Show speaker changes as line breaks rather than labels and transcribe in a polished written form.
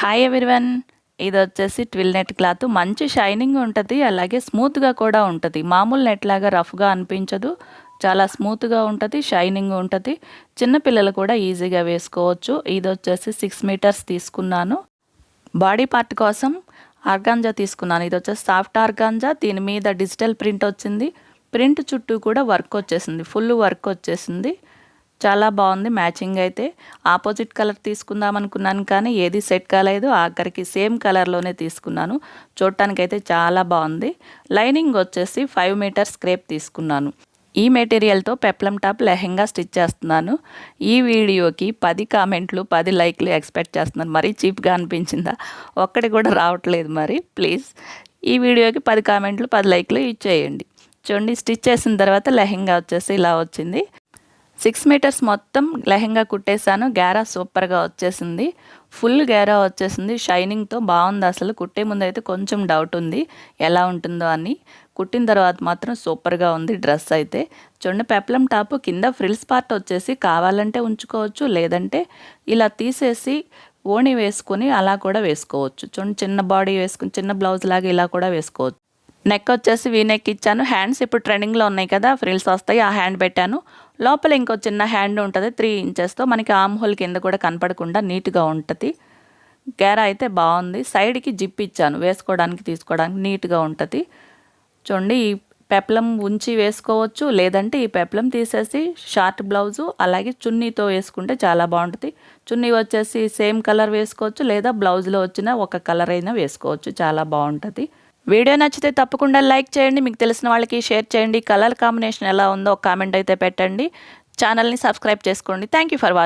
Hi everyone. ఇది వచ్చేసి twill net cloth. మంచి షైనింగ్ ఉంటుంది, అలాగే స్మూత్గా కూడా ఉంటుంది. మామూలు నెట్ లాగా రఫ్గా అనిపించదు, చాలా స్మూత్గా ఉంటుంది, షైనింగ్ ఉంటుంది. చిన్నపిల్లలు కూడా ఈజీగా వేసుకోవచ్చు. ఇది వచ్చేసి 6 మీటర్స్ తీసుకున్నాను. బాడీ పార్ట్ కోసం ఆర్గాంజా తీసుకున్నాను. ఇది వచ్చేసి సాఫ్ట్ ఆర్గాంజా, దీని మీద డిజిటల్ ప్రింట్ వచ్చింది. ప్రింట్ చుట్టూ కూడా వర్క్ వచ్చేసింది, ఫుల్ వర్క్ వచ్చేసింది. చాలా బాగుంది మ్యాచింగ్ అయితే. ఆపోజిట్ కలర్ తీసుకుందాం అనుకున్నాను కానీ ఏది సెట్ కాలేదు. ఆఖరికి సేమ్ కలర్లోనే తీసుకున్నాను. చూడటానికైతే చాలా బాగుంది. లైనింగ్ వచ్చేసి 5 మీటర్స్ క్రేప్ తీసుకున్నాను. ఈ మెటీరియల్తో పెప్లం టాప్ లెహెంగా స్టిచ్ చేస్తున్నాను. ఈ వీడియోకి 10 కామెంట్లు 10 లైక్లు ఎక్స్పెక్ట్ చేస్తున్నాను. మరీ చీప్గా అనిపించిందా? ఒక్కటి కూడా రావట్లేదు. మరి ప్లీజ్ ఈ వీడియోకి 10 కామెంట్లు 10 లైక్లు ఇచ్చేయండి. చూడండి, స్టిచ్ చేసిన తర్వాత లెహెంగా వచ్చేసి ఇలా వచ్చింది. 6 మీటర్స్ మొత్తం లెహెంగా కుట్టేశాను. గేరా సూపర్గా వచ్చేసింది, ఫుల్ గేరా వచ్చేసింది, షైనింగ్తో బాగుంది. అసలు కుట్టే ముందు అయితే కొంచెం డౌట్ ఉంది ఎలా ఉంటుందో అని. కుట్టిన తర్వాత మాత్రం సూపర్గా ఉంది డ్రెస్ అయితే. చూడండి, పెప్లం టాప్ కింద ఫ్రిల్స్ పార్ట్ వచ్చేసి కావాలంటే ఉంచుకోవచ్చు, లేదంటే ఇలా తీసేసి ఓణి వేసుకొని అలా కూడా వేసుకోవచ్చు. చూడండి, చిన్న బాడీ వేసుకుని చిన్న బ్లౌజ్ లాగా ఇలా కూడా వేసుకోవచ్చు. నెక్ వచ్చేసి వీ నెక్ ఇచ్చాను. హ్యాండ్స్ ఇప్పుడు ట్రెండింగ్లో ఉన్నాయి కదా, ఫ్రిల్స్ వస్తాయి, ఆ హ్యాండ్ పెట్టాను. లోపల ఇంకో చిన్న హ్యాండ్ ఉంటుంది 3 ఇంచెస్తో, మనకి ఆమ్ హోల్ కింద కూడా కనపడకుండా నీట్గా ఉంటుంది. గేరా అయితే బాగుంది. సైడ్కి జిప్ ఇచ్చాను, వేసుకోవడానికి తీసుకోవడానికి నీట్గా ఉంటుంది. చూడండి, ఈ పెప్లం ఉంచి వేసుకోవచ్చు, లేదంటే ఈ పెప్లం తీసేసి షార్ట్ బ్లౌజు అలాగే చున్నీతో వేసుకుంటే చాలా బాగుంటుంది. చున్నీ వచ్చేసి సేమ్ కలర్ వేసుకోవచ్చు, లేదా బ్లౌజ్లో వచ్చిన ఒక కలర్ అయినా వేసుకోవచ్చు, చాలా బాగుంటుంది. వీడియో నచ్చితే తప్పకుండా లైక్ చేయండి, మీకు తెలిసిన వాళ్ళకి షేర్ చేయండి. కలర్ కాంబినేషన్ ఎలా ఉందో ఒక కామెంట్ అయితే పెట్టండి. ఛానల్ని సబ్స్క్రైబ్ చేసుకోండి. Thank you for watching.